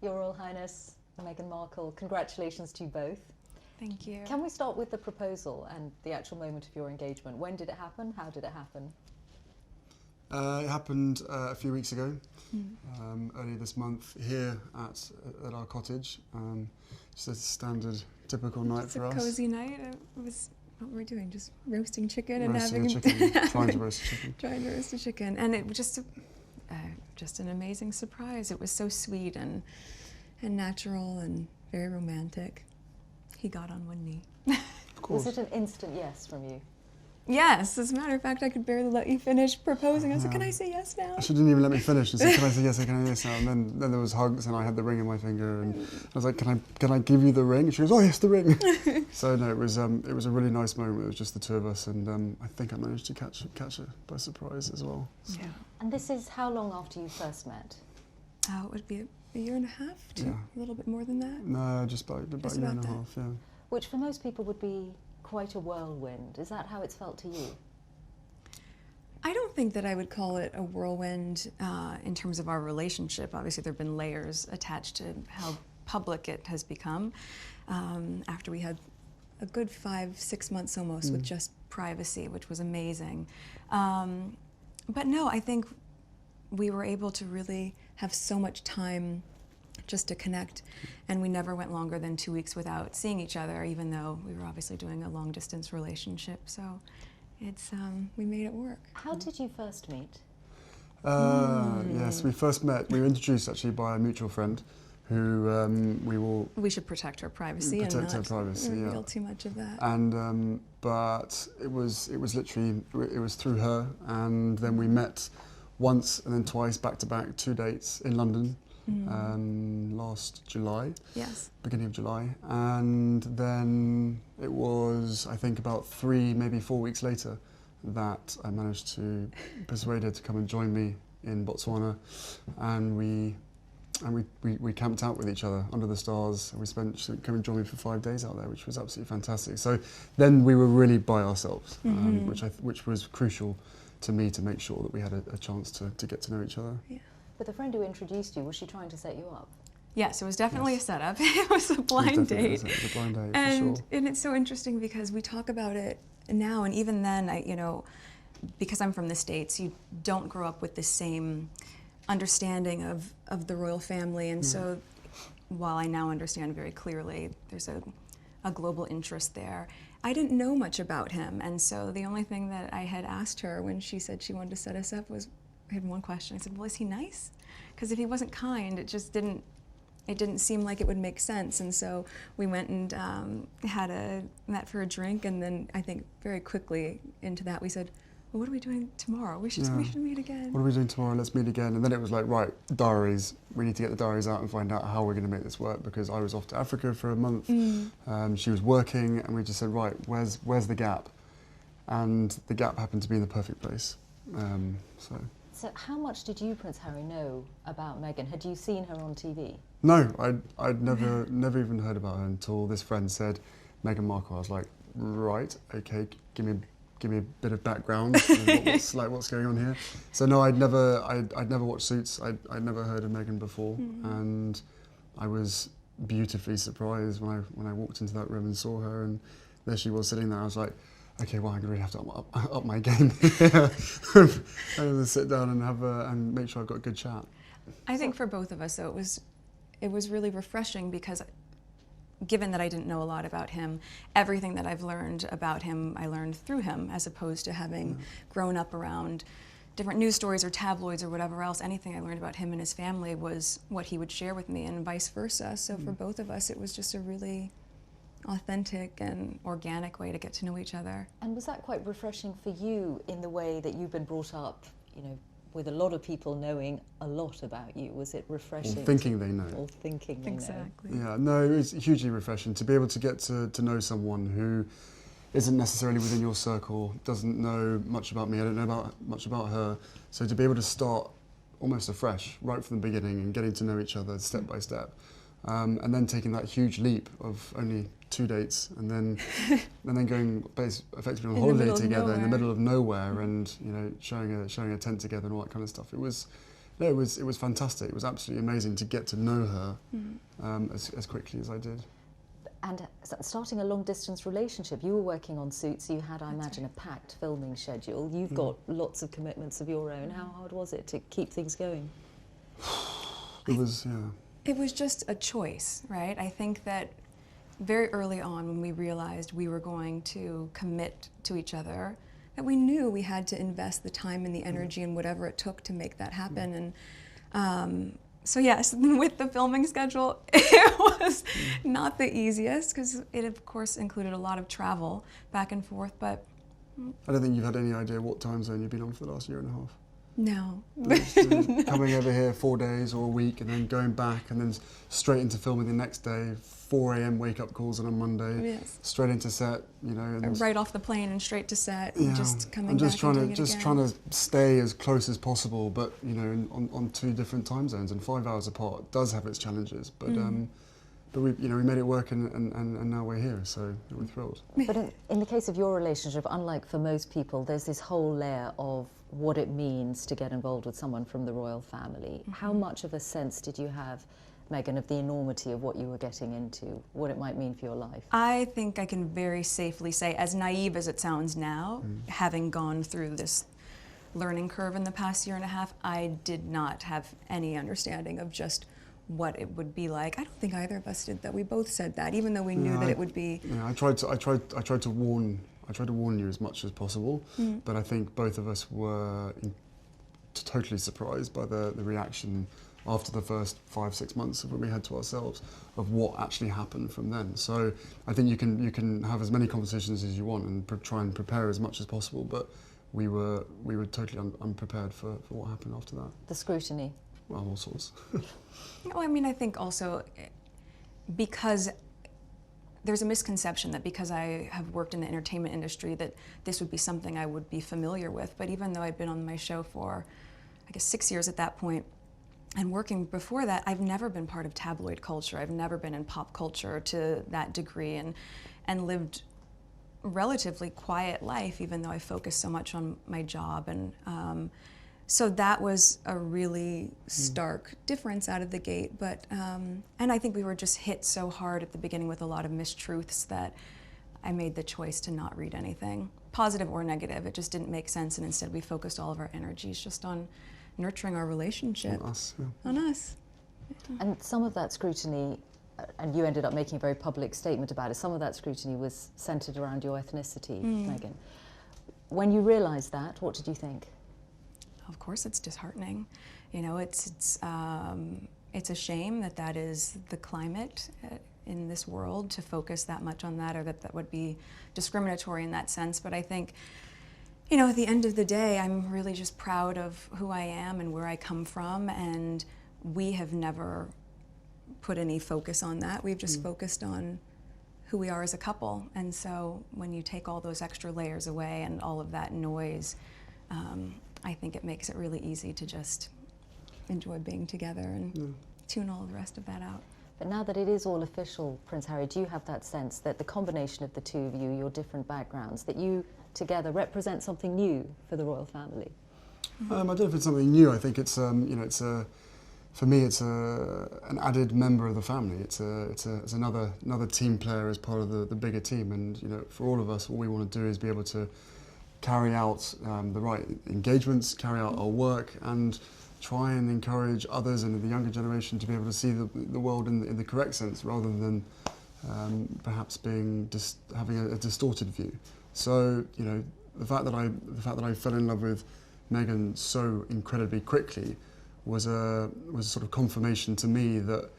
Your Royal Highness Meghan Markle, congratulations to you both. Thank you. Can we start with the proposal and the actual moment of your engagement? When did it happen? How did it happen? It happened a few weeks ago, earlier this month, here at our cottage. Just a standard, typical night for us. It's a cozy night. It was, what were we doing? Just roasting chicken and Roasting having a chicken, trying to roast a chicken. Trying to roast a chicken, and it was just an amazing surprise. It was so sweet and natural and very romantic. He got on one knee. Of course. Was it an instant yes from you? Yes, as a matter of fact, I could barely let you finish proposing. I was like, can I say yes now? She didn't even let me finish. She said, can I say yes, can I say yes now? And then there was hugs and I had the ring in my finger and I was like, can I give you the ring? And she goes, oh yes, the ring. So no, it was a really nice moment. It was just the two of us and I think I managed to catch her by surprise as well. So. Yeah. And this is how long after you first met? It would be a year and a half, a little bit more than that. No, just about a year and a half, yeah. Which for most people would be quite a whirlwind. Is that how it's felt to you? I don't think that I would call it a whirlwind in terms of our relationship. Obviously, there have been layers attached to how public it has become after we had a good 5-6 months almost with just privacy, which was amazing. But no, I think we were able to really have so much time just to connect, and we never went longer than 2 weeks without seeing each other, even though we were obviously doing a long-distance relationship. So it's we made it work. How did you first meet? Yes, we first met. We were introduced actually by a mutual friend, who we should protect her privacy and not reveal too much of that. And but it was literally through her, and then we met once and then twice back to back, 2 dates in London. Last July, yes, beginning of July, and then it was I think about 3, maybe 4 weeks later that I managed to persuade her to come and join me in Botswana, and we camped out with each other under the stars, and she came and joined me for 5 days out there, which was absolutely fantastic. So then we were really by ourselves, which was crucial to me to make sure that we had a chance to get to know each other. Yeah. But the friend who introduced you, was she trying to set you up? Yes, it was definitely a setup. It was a blind date. It was a blind date, and, for sure. And it's so interesting because we talk about it now, and even then, because I'm from the States, you don't grow up with the same understanding of the royal family, and so while I now understand very clearly there's a global interest there, I didn't know much about him, and so the only thing that I had asked her when she said she wanted to set us up was, I had one question. I said, well, is he nice? Because if he wasn't kind, it didn't seem like it would make sense. And so we went and met for a drink, and then I think very quickly into that we said, well, what are we doing tomorrow? We should meet again. What are we doing tomorrow? Let's meet again. And then it was like, right, diaries. We need to get the diaries out and find out how we're going to make this work, because I was off to Africa for a month. She was working, and we just said, right, where's the gap? And the gap happened to be in the perfect place. So how much did you, Prince Harry, know about Meghan? Had you seen her on TV? No, I'd never even heard about her until this friend said Meghan Markle. I was like, right, okay, give me a bit of background. what's going on here? So no, I'd never watched Suits. I'd never heard of Meghan before, and I was beautifully surprised when I walked into that room and saw her, and there she was sitting there. I was like, okay, well, I'm going to really have to up my game here. I'm going to sit down and make sure I've got a good chat. I think for both of us, though, it was really refreshing because, given that I didn't know a lot about him, everything that I've learned about him, I learned through him, as opposed to having grown up around different news stories or tabloids or whatever else. Anything I learned about him and his family was what he would share with me, and vice versa. So for both of us, it was just a really authentic and organic way to get to know each other. And was that quite refreshing for you in the way that you've been brought up, with a lot of people knowing a lot about you? Was it refreshing? Or thinking they know. Or thinking they know. Exactly. Yeah, no, it was hugely refreshing to be able to get to know someone who isn't necessarily within your circle, doesn't know much about me, I don't know much about her. So to be able to start almost afresh, right from the beginning, and getting to know each other step by step. And then taking that huge leap of only 2 dates, and then going effectively on holiday together in the middle of nowhere, and showing a tent together and all that kind of stuff. It was No, it was fantastic. It was absolutely amazing to get to know her as quickly as I did. And starting a long-distance relationship, you were working on Suits, you had, I imagine, a packed filming schedule. You've got lots of commitments of your own. How hard was it to keep things going? It was, yeah. It was just a choice, right? I think that very early on when we realized we were going to commit to each other, that we knew we had to invest the time and the energy and whatever it took to make that happen. And so yes, with the filming schedule, it was not the easiest because it of course included a lot of travel back and forth, but... I don't think you've had any idea what time zone you've been on for the last year and a half. No. Coming over here 4 days or a week and then going back and then straight into filming the next day, 4 a.m. wake-up calls on a Monday, Yes. straight into set, you know. And Right off the plane and straight to set, yeah, and just coming I'm just back trying and to doing it trying again. to stay as close as possible, but you know, on 2 different time zones and 5 hours apart does have its challenges. But we made it work and now we're here, so we're thrilled. But in the case of your relationship, unlike for most people, there's this whole layer of what it means to get involved with someone from the royal family. How much of a sense did you have, Meghan, of the enormity of what you were getting into, what it might mean for your life? I think I can very safely say, as naive as it sounds now, having gone through this learning curve in the past year and a half, I did not have any understanding of just what it would be like. I don't think either of us did that. We both said that, even though we knew that it would be. Yeah, I tried to warn you as much as possible, but I think both of us were totally surprised by the reaction after the first 5-6 months of what we had to ourselves of what actually happened from then. So I think you can have as many conversations as you want and try and prepare as much as possible, but we were totally unprepared for what happened after that. The scrutiny. Well, all sorts. Well, I mean, I think also because there's a misconception that because I have worked in the entertainment industry that this would be something I would be familiar with. But even though I'd been on my show for, I guess, 6 years at that point, and working before that, I've never been part of tabloid culture. I've never been in pop culture to that degree, and lived relatively quiet life, even though I focused so much on my job. And so that was a really stark difference out of the gate. But and I think we were just hit so hard at the beginning with a lot of mistruths that I made the choice to not read anything, positive or negative. It just didn't make sense, and instead we focused all of our energies just on nurturing our relationship. On us, yeah. On us. And some of that scrutiny, and you ended up making a very public statement about it, some of that scrutiny was centred around your ethnicity, Meghan. When you realised that, what did you think? Of course, it's disheartening. You know, it's a shame that that is the climate in this world, to focus that much on that, or that would be discriminatory in that sense. But I think, you know, at the end of the day, I'm really just proud of who I am and where I come from, and we have never put any focus on that. We've just focused on who we are as a couple. And so when you take all those extra layers away and all of that noise, I think it makes it really easy to just enjoy being together and tune all the rest of that out. But now that it is all official, Prince Harry, do you have that sense that the combination of the two of you, your different backgrounds, that you together represent something new for the royal family? I don't know if it's something new. I think it's you know, it's for me it's an added member of the family. It's another team player as part of the bigger team. And you know, for all of us, all we want to do is be able to carry out the right engagements, carry out our work, and try and encourage others and the younger generation to be able to see the world in the correct sense, rather than perhaps having a distorted view. So you know, the fact that I fell in love with Meghan so incredibly quickly was a sort of confirmation to me that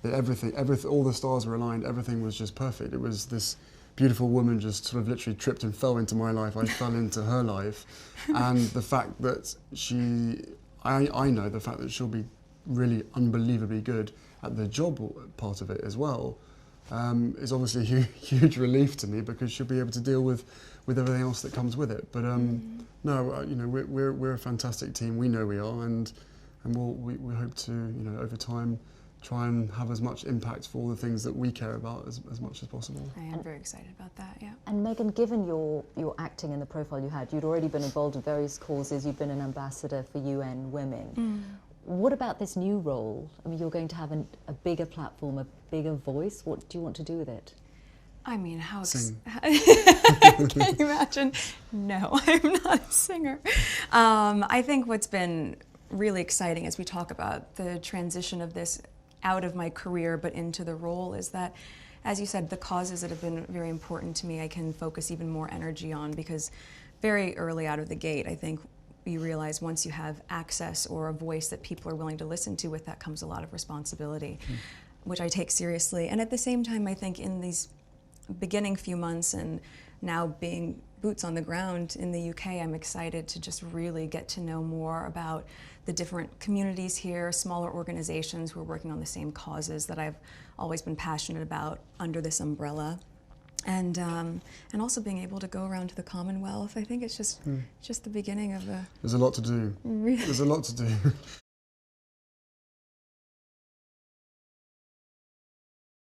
everything, all the stars were aligned, everything was just perfect. It was this beautiful woman just sort of literally tripped and fell into my life. I fell into her life, and the fact that I know the fact that she'll be really unbelievably good at the job part of it as well, is obviously a huge relief to me, because she'll be able to deal with everything else that comes with it. But no, you know, we're a fantastic team. We know we are, and we hope to, you know, over time, try and have as much impact for all the things that we care about as much as possible. I am very excited about that, yeah. And Meghan, given your acting and the profile you had, you'd already been involved in various causes, you'd been an ambassador for UN Women. What about this new role? I mean, you're going to have a bigger platform, a bigger voice. What do you want to do with it? I mean, how... Sing. Can you imagine? No, I'm not a singer. I think what's been really exciting as we talk about the transition of this out of my career but into the role is that, as you said, the causes that have been very important to me I can focus even more energy on, because very early out of the gate, I think you realize once you have access or a voice that people are willing to listen to, with that comes a lot of responsibility, which I take seriously. And at the same time, I think in these beginning few months and now being boots on the ground in the UK, I'm excited to just really get to know more about the different communities here, smaller organizations who are working on the same causes that I've always been passionate about under this umbrella. And also being able to go around to the Commonwealth. I think it's just the beginning of a... There's a lot to do. There's a lot to do.